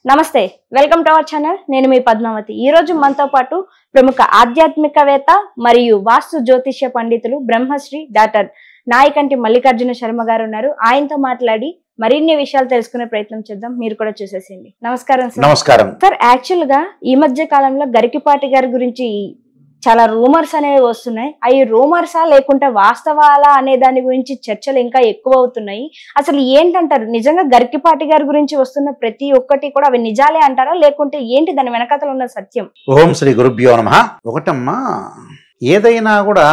నమస్తే welcome to our channel నేను మీ పద్మావతి ఈ రోజు మనతో పాటు ప్రముఖ ఆధ్యాత్మికవేత్త మరియు వాస్తు జ్యోతిష్య పండితులు బ్రహ్మశ్రీ డాక్టర్ నాయకంటి మల్లికార్జున శర్మ గారు ఉన్నారు ఆయనతో మాట్లాడి మరిన్ని విషయాలు తెలుసుకునే ప్రయత్నం చేద్దాం మీరు కూడా చూసేసేయండి నమస్కారం సార్ నమస్కారం సార్ యాక్చువల్ గా ఈ మధ్య కాలంలో గరికిపాటి గారి గురించి చాలా రూమర్స్ అనేవి వస్తున్నాయి అవి రూమర్సా లేకుంటే వాస్తవాలా అనే దాని గురించి చర్చలు ఇంకా ఎక్కువ అవుతున్నాయి అసలు ఏంటంటారు నిజంగా గరికిపాటి గారి గురించి వస్తున్న ప్రతి ఒక్కటి కూడా అవి నిజాలే అంటారా లేకుంటే ఏంటి దాని వెనకాతల ఉన్న సత్యం? ఓం శ్రీ గురుభ్యో నమః. ఒకటమ్మా, ఏదైనా కూడా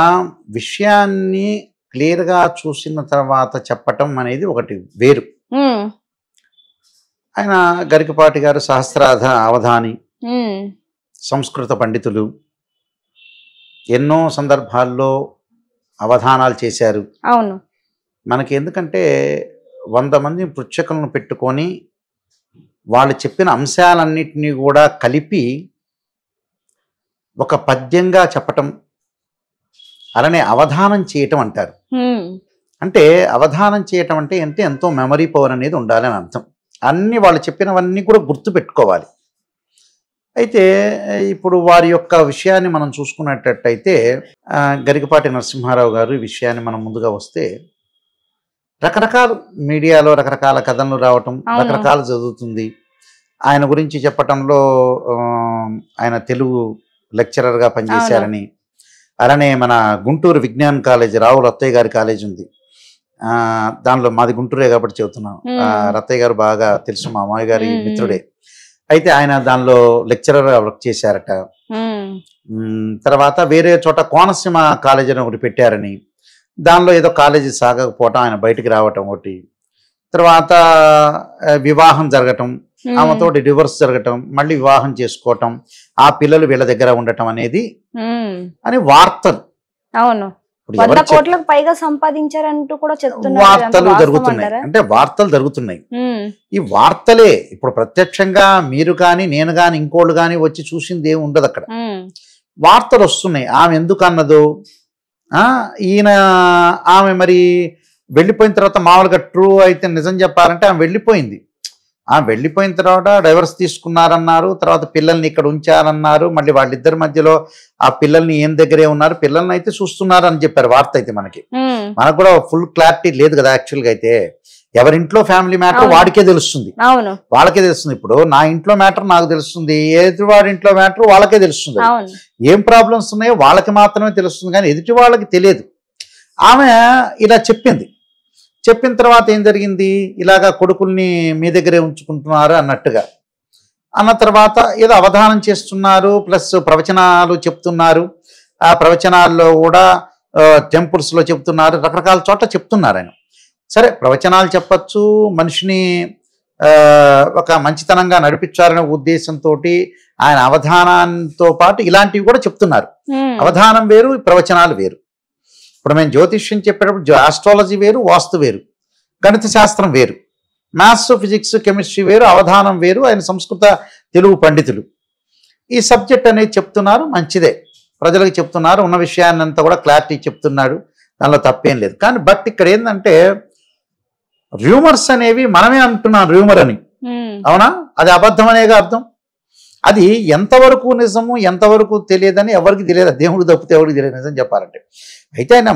విషయాన్ని క్లియర్ గా చూసిన తర్వాత చెప్పటం అనేది ఒకటి వేరు. ఆయన గరికపాటి గారు సహస్రార్థ అవధాని, సంస్కృత పండితులు, ఎన్నో సందర్భాల్లో అవధానాలు చేశారు. అవును, మనకి ఎందుకంటే 100 మంది పృచ్ఛకులను పెట్టుకొని వాళ్ళు చెప్పిన అంశాలన్నిటినీ కూడా కలిపి ఒక పద్యంగా చెప్పటం, అలానే అవధానం చేయటం అంటారు. అంటే అవధానం చేయటం అంటే ఎంతో మెమరీ పవర్ అనేది ఉండాలని అర్థం. అన్ని వాళ్ళు చెప్పినవన్నీ కూడా గుర్తు పెట్టుకోవాలి. అయితే ఇప్పుడు వారి యొక్క విషయాన్ని మనం చూసుకున్నట్టయితే గరికపాటి నరసింహారావు గారు ఈ విషయాన్ని మనం ముందుగా వస్తే రకరకాల మీడియాలో రకరకాల కథలు రావటం, రకరకాలు జరుగుతుంది. ఆయన గురించి చెప్పటంలో ఆయన తెలుగు లెక్చరర్గా పనిచేశారని, అలానే మన గుంటూరు విజ్ఞాన్ కాలేజ్, రావు రత్తయ్య గారి కాలేజ్ ఉంది, దానిలో మాది గుంటూరే కాబట్టి చెబుతున్నాం. రత్తయ్య గారు బాగా తెలుసు, మా అమ్మాయి గారి మిత్రుడే. అయితే ఆయన దానిలో లెక్చరర్ వర్క్ చేశారట. తర్వాత వేరే చోట కోనసీమ కాలేజ్ అని ఒకటి పెట్టారని, దానిలో ఏదో కాలేజీ సాగకపోవటం, ఆయన బయటికి రావటం ఒకటి, తర్వాత వివాహం జరగటం, ఆమెతోటి డివోర్స్ జరగటం, మళ్ళీ వివాహం చేసుకోవటం, ఆ పిల్లలు వీళ్ళ దగ్గర ఉండటం అనేది అని వార్తలు. అవును, 100 కోట్లకు పైగా సంపాదించారంటూ కూడా చెప్తున్నారు. వార్తలు జరుగుతున్నాయి, అంటే వార్తలు జరుగుతున్నాయి. ఈ వార్తలే ఇప్పుడు ప్రత్యక్షంగా మీరు కానీ నేను కానీ ఇంకోళ్ళు కానీ వచ్చి చూసింది ఏమి ఉండదు అక్కడ. వార్తలు వస్తున్నాయి. ఆమె ఎందుకు అన్నదో, ఈయన ఆమె మరి వెళ్ళిపోయిన తర్వాత మామూలుగా ట్రూ అయితే నిజం చెప్పాలంటే ఆమె వెళ్ళిపోయింది. ఆమె వెళ్ళిపోయిన తర్వాత డైవర్స్ తీసుకున్నారన్నారు, తర్వాత పిల్లల్ని ఇక్కడ ఉంచారన్నారు, మళ్ళీ వాళ్ళిద్దరి మధ్యలో ఆ పిల్లల్ని ఏం దగ్గరే ఉన్నారు, పిల్లల్ని అయితే చూస్తున్నారు అని చెప్పారు వార్త. అయితే మనకు కూడా ఫుల్ క్లారిటీ లేదు కదా. యాక్చువల్గా అయితే ఎవరింట్లో ఫ్యామిలీ మ్యాటర్ వాడికే తెలుస్తుంది, వాళ్ళకే తెలుస్తుంది. ఇప్పుడు నా ఇంట్లో మ్యాటర్ నాకు తెలుస్తుంది, ఎదుటి వాడి ఇంట్లో మ్యాటర్ వాళ్ళకే తెలుస్తుంది. ఏం ప్రాబ్లమ్స్ ఉన్నాయో వాళ్ళకి మాత్రమే తెలుస్తుంది, కానీ ఎదుటి వాళ్ళకి తెలియదు. ఆమె ఇలా చెప్పింది. చెప్పిన తర్వాత ఏం జరిగింది, ఇలాగా కొడుకుల్ని మీ దగ్గరే ఉంచుకుంటున్నారు అన్నట్టుగా అన్న తర్వాత ఏదో అవధానం చేస్తున్నారు, ప్లస్ ప్రవచనాలు చెప్తున్నారు. ఆ ప్రవచనాల్లో కూడా టెంపుల్స్లో చెప్తున్నారు, రకరకాల చోట్ల చెప్తున్నారు ఆయన. సరే, ప్రవచనాలు చెప్పచ్చు, మనిషిని ఒక మంచితనంగా నడిపించాలనే ఉద్దేశంతో ఆయన అవధానంతో పాటు ఇలాంటివి కూడా చెప్తున్నారు. అవధానం వేరు, ప్రవచనాలు వేరు. ఇప్పుడు మేము జ్యోతిష్యం చెప్పేటప్పుడు ఆస్ట్రాలజీ వేరు, వాస్తు వేరు, గణిత శాస్త్రం వేరు, మ్యాథ్స్, ఫిజిక్స్, కెమిస్ట్రీ వేరు, అవధానం వేరు. ఆయన సంస్కృత తెలుగు పండితులు. ఈ సబ్జెక్ట్ అనేది చెప్తున్నారు, మంచిదే, ప్రజలకు చెప్తున్నారు, ఉన్న విషయాన్ని అంతా కూడా క్లారిటీ చెప్తున్నాడు, దానిలో తప్పేం లేదు. కానీ బట్ ఇక్కడ ఏంటంటే రూమర్స్ అనేవి మనమే అంటున్నాం రూమర్ అని, అవునా? అది అబద్ధం అనేగా అర్థం. అది ఎంతవరకు నిజము ఎంతవరకు తెలియదని ఎవరికి తెలియదు, దేవుడు తప్పితే ఎవరికి తెలియదు నిజం చెప్పాలంటే. అయితే ఆయన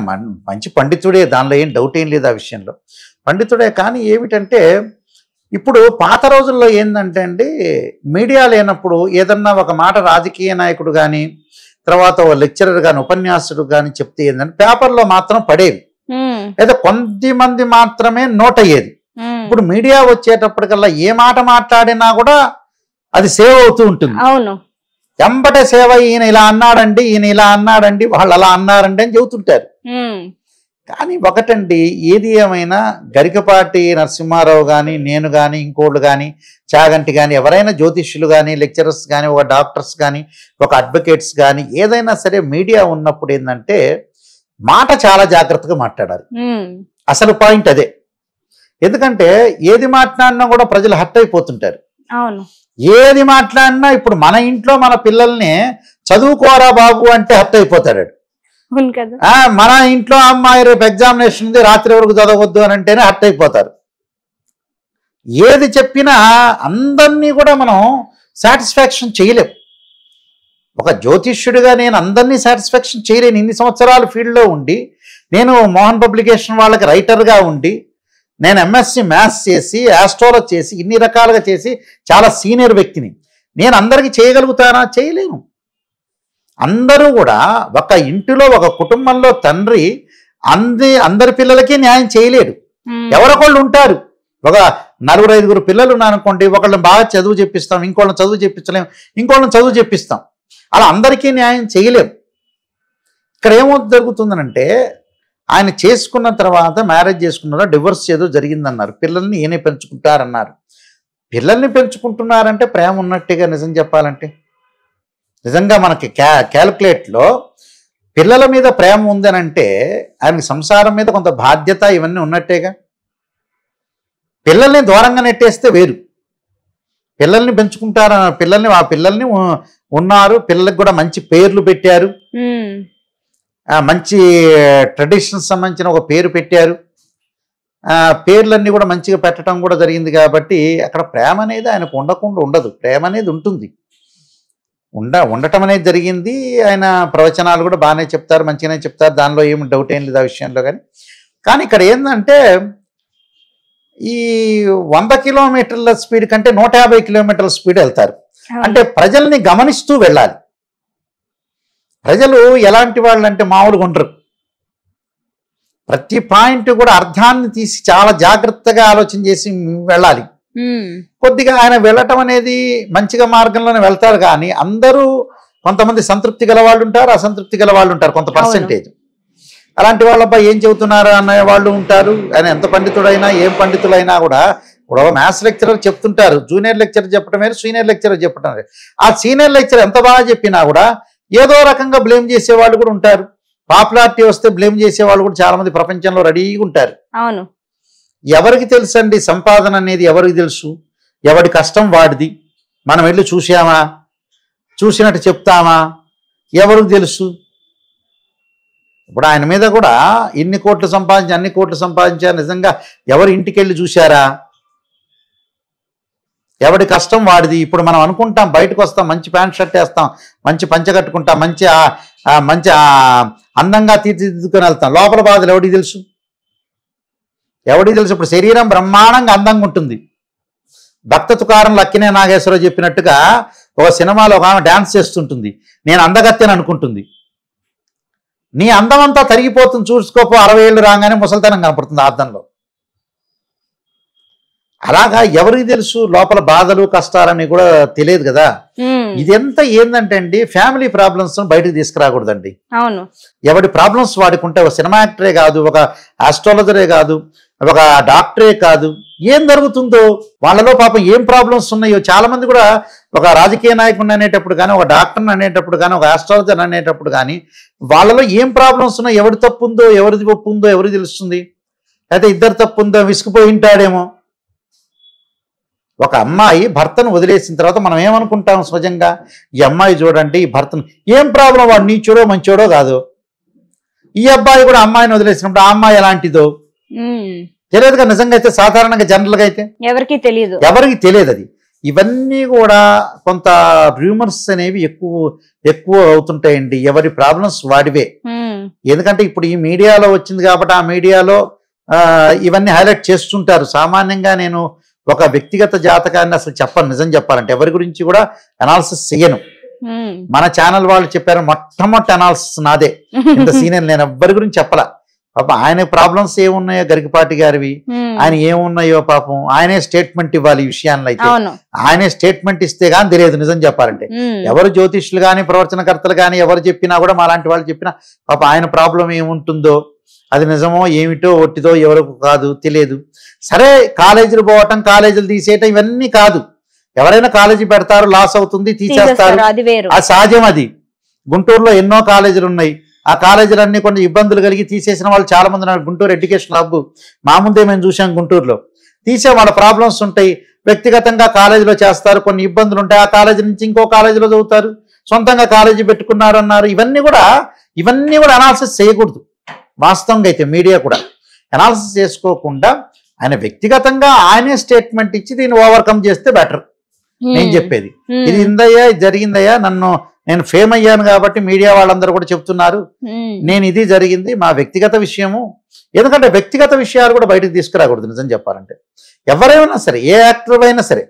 మంచి పండితుడే, దానిలో ఏం డౌట్ ఏం లేదు, ఆ విషయంలో పండితుడే. కానీ ఏమిటంటే ఇప్పుడు పాత రోజుల్లో ఏంటంటే అండి, మీడియా లేనప్పుడు ఏదన్నా ఒక మాట రాజకీయ నాయకుడు కానీ, తర్వాత ఓ లెక్చరర్ కానీ, ఉపన్యాసుడు కానీ చెప్తే ఏంటంటే పేపర్లో మాత్రం పడేవి, లేదా కొంతమంది మాత్రమే నోట్ అయ్యేది. ఇప్పుడు మీడియా వచ్చేటప్పటికల్లా ఏ మాట మాట్లాడినా కూడా అది సేవ్ అవుతూ ఉంటుంది. అవును, ఎంబటే సేవ, ఈయన ఇలా అన్నాడండి, ఈయన ఇలా అన్నాడండి, వాళ్ళు అలా అన్నారండి అని చెబుతుంటారు. కానీ ఒకటండి, ఏది ఏమైనా గరికపాటి నరసింహారావు కానీ, నేను కానీ, ఇంకోళ్ళు కానీ, చాగంటి కానీ, ఎవరైనా జ్యోతిష్యులు కానీ, లెక్చరర్స్ కానీ, ఒక డాక్టర్స్ కానీ, ఒక అడ్వకేట్స్ కానీ, ఏదైనా సరే మీడియా ఉన్నప్పుడు ఏంటంటే మాట చాలా జాగ్రత్తగా మాట్లాడాలి. అసలు పాయింట్ అదే. ఎందుకంటే ఏది మాట్లాడినా కూడా ప్రజలు హర్ట్ అయిపోతుంటారు. అవును, ఏది మాట్లాడినా ఇప్పుడు మన ఇంట్లో మన పిల్లల్ని చదువుకోరా బాబు అంటే హర్ట్ అయిపోతాడు. మన ఇంట్లో అమ్మాయి రేపు ఎగ్జామినేషన్ ఉంది, రాత్రి వరకు చదవద్దు అని అంటేనే హర్ట్ అయిపోతారు. ఏది చెప్పినా అందరినీ కూడా మనం సాటిస్ఫాక్షన్ చేయలేం. ఒక జ్యోతిష్యుడిగా నేను అందరినీ సాటిస్ఫాక్షన్ చేయలేను. ఇన్ని సంవత్సరాలు ఫీల్డ్లో ఉండి, నేను మోహన్ పబ్లికేషన్ వాళ్ళకి రైటర్గా ఉండి, నేను ఎంఎస్సి మ్యాథ్స్ చేసి, ఆస్ట్రాలజీ చేసి, ఇన్ని రకాలుగా చేసి చాలా సీనియర్ వ్యక్తిని. నేను అందరికీ చేయగలుగుతానా? చేయలేను. అందరూ కూడా ఒక ఇంటిలో ఒక కుటుంబంలో తండ్రి అందరి పిల్లలకి న్యాయం చేయలేడు. ఎవరొకళ్ళు ఉంటారు. ఒక 4-5 పిల్లలు ఉన్నారనుకోండి, ఒకళ్ళని బాగా చదువు చెప్పిస్తాం, ఇంకోళ్ళని చదువు చెప్పించలేం, ఇంకోళ్ళని చదువు చెప్పిస్తాం. అలా అందరికీ న్యాయం చేయలేం. ఇక్కడ ఏమో జరుగుతుందనంటే, ఆయన చేసుకున్న తర్వాత మ్యారేజ్ చేసుకున్నారో డివోర్స్ ఏదో జరిగిందన్నారు. పిల్లల్ని ఈయనే పెంచుకుంటారన్నారు. పిల్లల్ని పెంచుకుంటున్నారంటే ప్రేమ ఉన్నట్టుగా నిజం చెప్పాలంటే. నిజంగా మనకి క్యాలిక్యులేట్లో పిల్లల మీద ప్రేమ ఉందనంటే ఆయనకి సంసారం మీద కొంత బాధ్యత ఇవన్నీ ఉన్నట్టేగా. పిల్లల్ని దూరంగా నెట్టేస్తే వేరు. పిల్లల్ని పెంచుకుంటారు, పిల్లల్ని ఉన్నారు, పిల్లలకు కూడా మంచి పేర్లు పెట్టారు, మంచి ట్రెడిషన్స్ సంబంధించిన ఒక పేరు పెట్టారు. పేర్లన్నీ కూడా మంచిగా పెట్టడం కూడా జరిగింది. కాబట్టి అక్కడ ప్రేమ అనేది ఆయనకు ఉండకుండా ఉండదు. ప్రేమ అనేది ఉంటుంది, ఉండటం అనేది జరిగింది. ఆయన ప్రవచనాలు కూడా బాగానే చెప్తారు, మంచిగానే చెప్తారు, దానిలో ఏమి డౌట్ ఏం లేదు ఆ విషయంలో. కానీ ఇక్కడ ఏంటంటే, ఈ 100 కిలోమీటర్ల స్పీడ్ కంటే 150 కిలోమీటర్ల స్పీడ్ వెళ్తారు. అంటే ప్రజల్ని గమనిస్తూ వెళ్ళాలి. ప్రజలు ఎలాంటి వాళ్ళు అంటే మామూలుగా ఉండరు. ప్రతి పాయింట్ కూడా అర్థాన్ని తీసి చాలా జాగ్రత్తగా ఆలోచన చేసి వెళ్ళాలి. కొద్దిగా ఆయన వెళ్ళటం అనేది మంచిగా మార్గంలోనే వెళ్తారు. కానీ అందరూ, కొంతమంది సంతృప్తి గల వాళ్ళు ఉంటారు, అసంతృప్తి గల వాళ్ళు ఉంటారు, కొంత పర్సెంటేజ్. అలాంటి వాళ్ళపై ఏం చెబుతున్నారు అనే వాళ్ళు ఉంటారు. ఆయన ఎంత పండితుడైనా, ఏం పండితులైనా కూడా, ఇప్పుడు మ్యాథ్స్ లెక్చరర్ చెప్తుంటారు, జూనియర్ లెక్చరర్ చెప్పడం వేరు, సీనియర్ లెక్చరర్ చెప్పడం వేరు. ఆ సీనియర్ లెక్చరర్ ఎంత బాగా చెప్పినా కూడా ఏదో రకంగా బ్లేమ్ చేసేవాళ్ళు కూడా ఉంటారు. పాపులారిటీ వస్తే బ్లేమ్ చేసేవాళ్ళు కూడా చాలా మంది ప్రపంచంలో రెడీగా ఉంటారు. అవును. ఎవరికి తెలుసండి సంపాదన అనేది? ఎవరికి తెలుసు? ఎవడి కష్టం వాడిది. మనం వెళ్ళి చూసామా, చూసినట్టు చెప్తామా? ఎవరికి తెలుసు? ఇప్పుడు ఆయన మీద కూడా ఇన్ని కోట్లు సంపాదించి, అన్ని కోట్లు సంపాదించారు, నిజంగా ఎవరు ఇంటికి వెళ్ళి చూశారా? ఎవడి కష్టం వాడిది. ఇప్పుడు మనం అనుకుంటాం, బయటకు వస్తాం, మంచి ప్యాంట్ షర్ట్ వేస్తాం, మంచి పంచ కట్టుకుంటాం, మంచి అందంగా తీర్చిదిద్దుకొని వెళ్తాం. లోపల బాధలు ఎవడికి తెలుసు? ఎవడికి తెలుసు? ఇప్పుడు శరీరం బ్రహ్మాండంగా అందంగా ఉంటుంది. భక్త తుకారం లక్కినే నాగేశ్వరరావు చెప్పినట్టుగా ఒక సినిమాలో ఒక ఆమె డ్యాన్స్ చేస్తుంటుంది, నేను అందగత్తెని అనుకుంటుంది. నీ అందమంతా తరిగిపోతుంది, చూసుకోపో 60 ఏళ్ళు రాగానే ముసలితనం కనపడుతుంది అర్థంలో. అలాగా ఎవరికి తెలుసు లోపల బాధలు కష్టాలని కూడా తెలియదు కదా. ఇదంతా ఏంటంటే అండి, ఫ్యామిలీ ప్రాబ్లమ్స్ బయటకు తీసుకురాకూడదండి. అవును. ఎవడి ప్రాబ్లమ్స్ వాడుకుంటే, ఒక సినిమా యాక్టరే కాదు, ఒక ఆస్ట్రాలజరే కాదు, ఒక డాక్టరే కాదు, ఏం జరుగుతుందో వాళ్ళలో పాపం ఏం ప్రాబ్లమ్స్ ఉన్నాయో. చాలా మంది కూడా ఒక రాజకీయ నాయకుడిని అనేటప్పుడు కానీ, ఒక డాక్టర్ని అనేటప్పుడు కానీ, ఒక ఆస్ట్రాలజర్ అనేటప్పుడు కానీ, వాళ్ళలో ఏం ప్రాబ్లమ్స్ ఉన్నాయో, ఎవరి తప్పు ఉందో, ఎవరిది ఒప్పు ఉందో ఎవరికి తెలుస్తుంది? అయితే ఇద్దరు తప్పు ఉందో, విసుకుపోయి ఉంటాడేమో. ఒక అమ్మాయి భర్తను వదిలేసిన తర్వాత మనం ఏమనుకుంటాం సహజంగా? ఈ అమ్మాయి చూడండి, ఈ భర్తను ఏం ప్రాబ్లం, వాడు నీచోడో మంచోడో కాదు. ఈ అబ్బాయి కూడా అమ్మాయిని వదిలేసినప్పుడు ఆ అమ్మాయి ఎలాంటిదో తెలియదుగా. నిజంగా అయితే, సాధారణంగా జనరల్గా అయితే ఎవరికి తెలియదు అది. ఇవన్నీ కూడా కొంత రూమర్స్ అనేవి ఎక్కువ అవుతుంటాయండి. ఎవరి ప్రాబ్లమ్స్ వాడివే. ఎందుకంటే ఇప్పుడు ఈ మీడియాలో వచ్చింది కాబట్టి, ఆ మీడియాలో ఇవన్నీ హైలైట్ చేస్తుంటారు. సామాన్యంగా నేను ఒక వ్యక్తిగత జాతకాన్ని అసలు చెప్పను, నిజం చెప్పాలంటే. ఎవరి గురించి కూడా అనాలిసిస్ చేయను. మన ఛానల్ వాళ్ళు చెప్పారు, మొట్టమొదటి అనాలిసిస్ నాదే. ఇంత సీనియర్ నేను ఎవ్వరి గురించి చెప్పలా. పాపం ఆయన ప్రాబ్లమ్స్ ఏమున్నాయో గరికపాటి గారివి, ఆయన ఏమున్నాయో పాపం ఆయనే స్టేట్మెంట్ ఇవ్వాలి ఈ విషయాల్లో. అయితే ఆయనే స్టేట్మెంట్ ఇస్తే కానీ తెలియదు నిజం చెప్పాలంటే. ఎవరు జ్యోతిష్యులు కానీ, ప్రవచనకర్తలు కానీ ఎవరు చెప్పినా కూడా, మా లాంటి వాళ్ళు చెప్పినా పాపం ఆయన ప్రాబ్లం ఏముంటుందో, అది నిజమో ఏమిటో ఒట్టిదో ఎవరికి కాదు తెలియదు. సరే, కాలేజీలు పోవటం, కాలేజీలు తీసేయటం ఇవన్నీ కాదు. ఎవరైనా కాలేజీ పెడతారు, లాస్ అవుతుంది, తీసేస్తారు, అది సహజం. అది గుంటూరులో ఎన్నో కాలేజీలు ఉన్నాయి. ఆ కాలేజీలన్నీ కొంచెం ఇబ్బందులు కలిగి తీసేసిన వాళ్ళు చాలా మంది ఉన్నారు. గుంటూరు ఎడ్యుకేషన్ హబ్ మా ముందే మేము చూసాం. గుంటూరులో తీసే వాళ్ళ ప్రాబ్లమ్స్ ఉంటాయి. వ్యక్తిగతంగా కాలేజీలో చేస్తారు, కొన్ని ఇబ్బందులు ఉంటాయి. ఆ కాలేజీ నుంచి ఇంకో కాలేజీలో చదువుతారు, సొంతంగా కాలేజీ పెట్టుకున్నారు అన్నారు. ఇవన్నీ కూడా అనాలిసిస్ చేయకూడదు. వాస్తవంగా అయితే మీడియా కూడా అనాలిసిస్ చేసుకోకుండా ఆయన వ్యక్తిగతంగా ఆయనే స్టేట్మెంట్ ఇచ్చి దీన్ని ఓవర్కమ్ చేస్తే బెటర్. నేను చెప్పేది ఇది ఇందయ్యా, ఇది జరిగిందయ్యా, నేను ఫేమ్ అయ్యాను కాబట్టి మీడియా వాళ్ళందరూ కూడా చెప్తున్నారు, నేను ఇది జరిగింది మా వ్యక్తిగత విషయము. ఎందుకంటే వ్యక్తిగత విషయాలు కూడా బయటకు తీసుకురాకూడదు. నిజం చెప్పాలంటే ఎవరైనా సరే, ఏ యాక్టర్ అయినా సరే,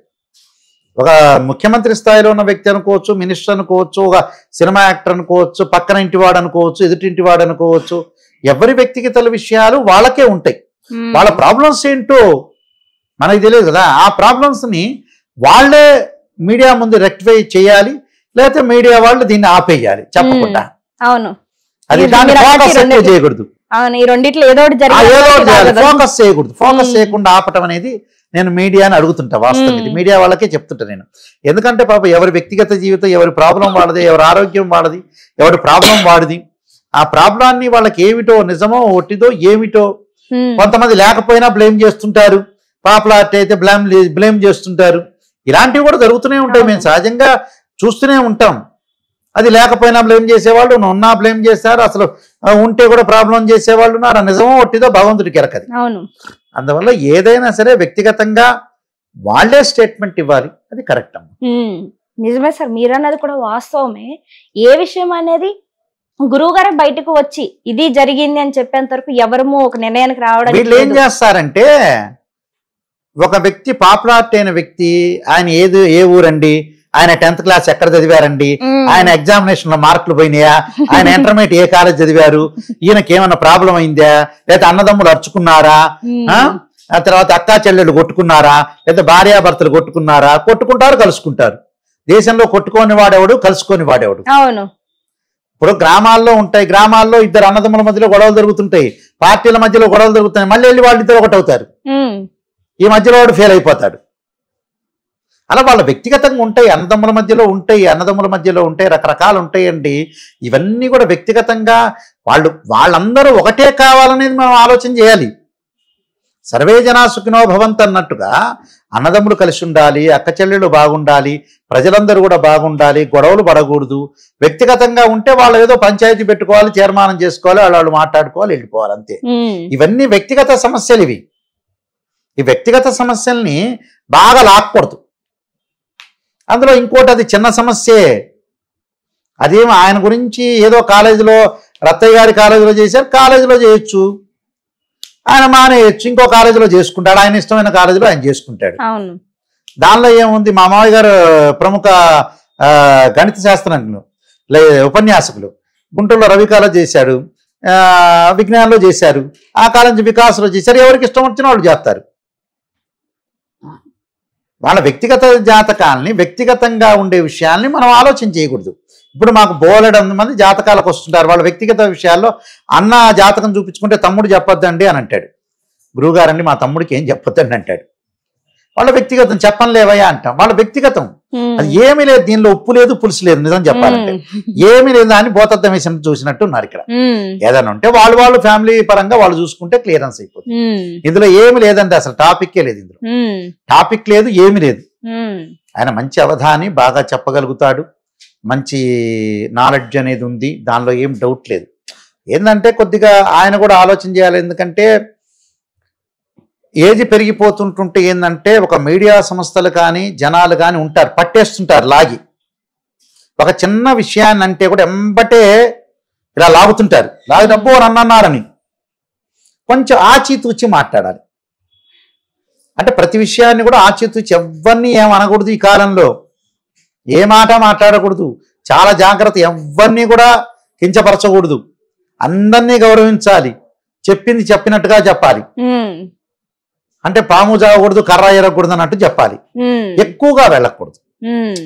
ఒక ముఖ్యమంత్రి స్థాయిలో ఉన్న వ్యక్తి అనుకోవచ్చు, మినిస్టర్ అనుకోవచ్చు, ఒక సినిమా యాక్టర్ అనుకోవచ్చు, పక్కన ఇంటివాడు అనుకోవచ్చు, ఎదుటింటివాడు అనుకోవచ్చు, ఎవరి వ్యక్తిగత విషయాలు వాళ్ళకే ఉంటాయి. వాళ్ళ ప్రాబ్లమ్స్ ఏంటో మనకి తెలియదు కదా. ఆ ప్రాబ్లమ్స్ ని వాళ్ళే మీడియా ముందు రెక్టిఫై చేయాలి, లేకపోతే మీడియా వాళ్ళు దీన్ని ఆపేయాలి చెప్పకుండా. అవును, అది చేయకూడదు. ఫోకస్ చేయకూడదు. ఫోకస్ చేయకుండా ఆపటం అనేది నేను మీడియాని అడుగుతుంటా. వాస్తవం ఇది మీడియా వాళ్ళకే చెప్తుంటా నేను. ఎందుకంటే పాప ఎవరి వ్యక్తిగత జీవితం, ఎవరి ప్రాబ్లం వాళ్ళది, ఎవరి ఆరోగ్యం వాళ్ళది, ఎవరి ప్రాబ్లం వాడిది. ఆ ప్రాబ్లాన్ని వాళ్ళకి ఏమిటో, నిజమో ఒట్టిదో ఏమిటో, కొంతమంది లేకపోయినా బ్లేమ్ చేస్తుంటారు, పాపులారిటీ అయితే బ్లేమ్ చేస్తుంటారు. ఇలాంటివి కూడా జరుగుతూనే ఉంటాయి, మేము సహజంగా చూస్తూనే ఉంటాం. అది లేకపోయినా బ్లేమ్ చేసేవాళ్ళు ఉన్నా బ్లేమ్ చేస్తారు, అసలు ఉంటే కూడా ప్రాబ్లం చేసేవాళ్ళు ఉన్నారు. నిజమో ఒట్టిదో భగవంతుడికి ఎరకది. అందువల్ల ఏదైనా సరే వ్యక్తిగతంగా వాళ్ళే స్టేట్మెంట్ ఇవ్వాలి, అది కరెక్ట్ అమ్మ. నిజమే సార్, మీరన్నది కూడా వాస్తవమే. ఏ విషయం అనేది గురువు గారు బయటకు వచ్చి ఇది జరిగింది అని చెప్పేంత వరకు ఎవరము ఒక నిర్ణయానికి రావడం. వీళ్ళు ఏం చేస్తారంటే, ఒక వ్యక్తి పాపులారిటీ అయిన వ్యక్తి, ఆయన ఏ ఊరండి, ఆయన 10th క్లాస్ ఎక్కడ చదివారండి, ఆయన ఎగ్జామినేషన్ లో మార్కులు పోయినాయా, ఆయన ఇంటర్మీడియట్ ఏ కాలేజ్ చదివారు, ఈయనకి ఏమైనా ప్రాబ్లం అయిందా, లేదా అన్నదమ్ములు అరుచుకున్నారా, ఆ తర్వాత అక్కా చెల్లెళ్ళు కొట్టుకున్నారా, లేదా భార్యాభర్తలు కొట్టుకున్నారా, కొట్టుకుంటారు కలుసుకుంటారు. దేశంలో కొట్టుకోని వాడేవాడు, కలుసుకొని వాడేవాడు. అవును, ఇప్పుడు గ్రామాల్లో ఉంటాయి, గ్రామాల్లో ఇద్దరు అన్నదమ్ముల మధ్యలో గొడవలు జరుగుతుంటాయి, పార్టీల మధ్యలో గొడవలు జరుగుతాయి, మళ్ళీ వెళ్ళి వాళ్ళిద్దరు ఒకటి అవుతారు, ఈ మధ్యలో వాడు ఫెయిల్ అయిపోతాడు. అలా వాళ్ళ వ్యక్తిగతంగా ఉంటాయి, అన్నదమ్ముల మధ్యలో ఉంటాయి, రకరకాలు ఉంటాయండి. ఇవన్నీ కూడా వ్యక్తిగతంగా వాళ్ళందరూ ఒకటే కావాలనేది మనం ఆలోచన చేయాలి. సర్వే జనా సుఖినో భవంతు అన్నట్టుగా అన్నదమ్ములు కలిసి ఉండాలి, అక్క చెల్లెళ్ళు బాగుండాలి, ప్రజలందరూ కూడా బాగుండాలి, గొడవలు పడకూడదు. వ్యక్తిగతంగా ఉంటే వాళ్ళు ఏదో పంచాయతీ పెట్టుకోవాలి, తీర్మానం చేసుకోవాలి, వాళ్ళు మాట్లాడుకోవాలి, వెళ్ళిపోవాలి, అంతే. ఇవన్నీ వ్యక్తిగత సమస్యలు. ఇవి ఈ వ్యక్తిగత సమస్యల్ని బాగా లాక్కూడదు. అందులో ఇంకోటి, అది చిన్న సమస్యే, అదేమో ఆయన గురించి ఏదో కాలేజీలో రత్తయ్య గారి కాలేజీలో చేశారు, కాలేజీలో చేయొచ్చు, ఆయన మానేయచ్చు, ఇంకో కాలేజీలో చేసుకుంటాడు, ఆయన ఇష్టమైన కాలేజీలో ఆయన చేసుకుంటాడు. దానిలో ఏముంది? మా మామయ్య గారు ప్రముఖ గణిత శాస్త్రజ్ఞులు, ఉపన్యాసకులు, గుంటూరులో రవి కాలేజ్ చేశాడు, విజ్ఞానంలో చేశారు, ఆ కాలేజ్ వికాస్లో చేశారు. ఎవరికి ఇష్టం వచ్చిన వాళ్ళు చేస్తారు. వాళ్ళ వ్యక్తిగత జాతకాలని, వ్యక్తిగతంగా ఉండే విషయాల్ని మనం ఆలోచన చేయకూడదు. ఇప్పుడు మాకు బోలెడంత మంది జాతకాలకు వస్తుంటారు, వాళ్ళ వ్యక్తిగత విషయాల్లో అన్న జాతకం చూపించుకుంటే తమ్ముడు చెప్పొద్దండి అని అంటాడు. గురువుగారండి మా తమ్ముడికి ఏం చెప్పొద్దండి అంటాడు. వాళ్ళ వ్యక్తిగతం చెప్పలేవయ్యా అంటాం, వాళ్ళ వ్యక్తిగతం. అది ఏమీ లేదు, దీనిలో ఉప్పు లేదు పులుసు లేదు. నిజం చెప్పాలంటే ఏమీ లేదు అని భూతద్దం వేసినట్టు చూసినట్టు ఉన్నారు ఇక్కడ. ఏదైనా ఉంటే వాళ్ళు ఫ్యామిలీ పరంగా వాళ్ళు చూసుకుంటే క్లియరెన్స్ అయిపోతుంది. ఇందులో ఏమి లేదండి, అసలు టాపిక్కే లేదు, ఇందులో టాపిక్ లేదు, ఏమి లేదు. ఆయన మంచి అవధాని, బాగా చెప్పగలుగుతాడు, మంచి నాలెడ్జ్ అనేది ఉంది, దానిలో ఏం డౌట్ లేదు. ఏంటంటే కొద్దిగా ఆయన కూడా ఆలోచన చేయాలి. ఎందుకంటే ఏజ్ పెరిగిపోతుంటుంటే ఏంటంటే ఒక మీడియా సంస్థలు కానీ జనాలు కానీ ఉంటారు, పట్టేస్తుంటారు లాగి. ఒక చిన్న విషయాన్ని అంటే కూడా ఎంబటే ఇలా లాగుతుంటారు, లాగినప్పుడు అన్నారని. కొంచెం ఆచితూచి మాట్లాడాలి. అంటే ప్రతి విషయాన్ని కూడా ఆచితూచి, ఎవరిని ఏమనకూడదు. ఈ కాలంలో ఏ మాట మాట్లాడకూడదు, చాలా జాగ్రత్త. ఎవరిని కూడా కించపరచకూడదు, అందరినీ గౌరవించాలి, చెప్పింది చెప్పినట్టుగా చెప్పాలి. అంటే పాము జాగకూడదు, కర్ర ఎరగకూడదు అన్నట్టు చెప్పాలి. ఎక్కువగా వెళ్ళకూడదు.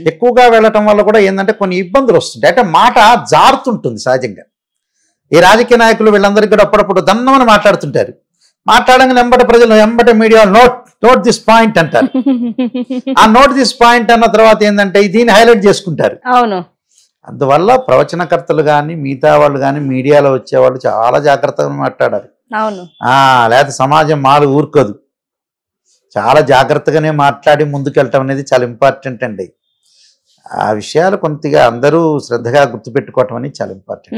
ఎక్కువగా వెళ్ళటం వల్ల కూడా ఏంటంటే కొన్ని ఇబ్బందులు వస్తుంటాయి. అంటే మాట జారుతుంటుంది సహజంగా. ఈ రాజకీయ నాయకులు వీళ్ళందరికీ కూడా అప్పుడప్పుడు దన్నమని మాట్లాడుతుంటారు. మాట్లాడంగానే ఎంబట ప్రజలు ఎంబట మీడియా నోట్ దిస్ పాయింట్ అంటారు. ఆ నోట్ దిస్ పాయింట్ అన్న తర్వాత ఏంటంటే దీన్ని హైలైట్ చేసుకుంటారు. అందువల్ల ప్రవచనకర్తలు కానీ మిగతా వాళ్ళు కానీ మీడియాలో వచ్చేవాళ్ళు చాలా జాగ్రత్తగా మాట్లాడాలి. లేకపోతే సమాజం మాలు ఊరుకోదు. చాలా జాగ్రత్తగానే మాట్లాడి ముందుకెళ్ళటం అనేది చాలా ఇంపార్టెంట్ అండి. ఆ విషయాలు కొద్దిగా అందరూ శ్రద్ధగా గుర్తుపెట్టుకోవటం అనేది చాలా ఇంపార్టెంట్.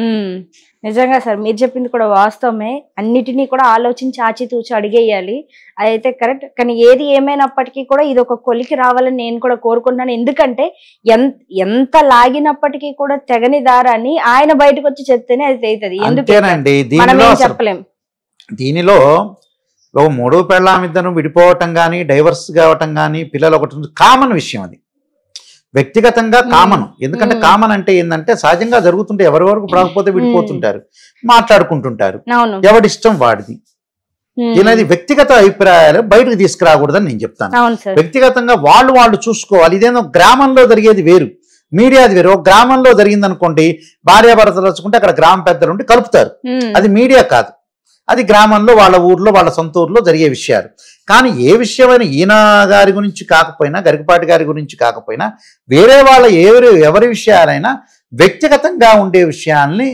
నిజంగా సార్ మీరు చెప్పింది కూడా వాస్తవమే. అన్నిటినీ కూడా ఆలోచించి ఆచితూచి అడిగేయాలి, అదైతే కరెక్ట్. కానీ ఏది ఏమైనప్పటికీ కూడా ఇది ఒక కొలికి రావాలని నేను కూడా కోరుకుంటున్నాను. ఎందుకంటే ఎంత లాగినప్పటికీ కూడా తెగని దారాన్ని ఆయన బయటకు వచ్చి చెప్తేనే అది తెగుతుంది. అంతేనండి. మనం ఏం చెప్పలేం. దీనిలో మూడో పెళ్ళాం ఇద్దరు విడిపోవటం కానీ డైవర్స్ కావటం కానీ పిల్లలు ఒకటి కామన్ విషయం. అది వ్యక్తిగతంగా కామన్. ఎందుకంటే కామన్ అంటే ఏంటంటే సహజంగా జరుగుతుంటే ఎవరి వరకు రాకపోతే విడిపోతుంటారు, మాట్లాడుకుంటుంటారు, ఎవడిష్టం వాడిది. ఇది వ్యక్తిగత అభిప్రాయాలు బయటకు తీసుకురాకూడదని నేను చెప్తాను. వ్యక్తిగతంగా వాళ్ళు చూసుకోవాలి. ఇదేదో గ్రామంలో జరిగేది వేరు, మీడియాది వేరు. ఒక గ్రామంలో జరిగింది అనుకోండి, భార్యాభర్తలు వచ్చుకుంటే అక్కడ గ్రామ పెద్దలు ఉండి కలుపుతారు. అది మీడియా కాదు, అది గ్రామంలో వాళ్ళ ఊర్లో వాళ్ళ సొంత ఊర్లో జరిగే విషయాలు. కానీ ఏ విషయమైనా ఈయన గారి గురించి కాకపోయినా, గరికపాటి గారి గురించి కాకపోయినా, వేరే వాళ్ళ ఎవరి విషయాలైనా వ్యక్తిగతంగా ఉండే విషయాల్ని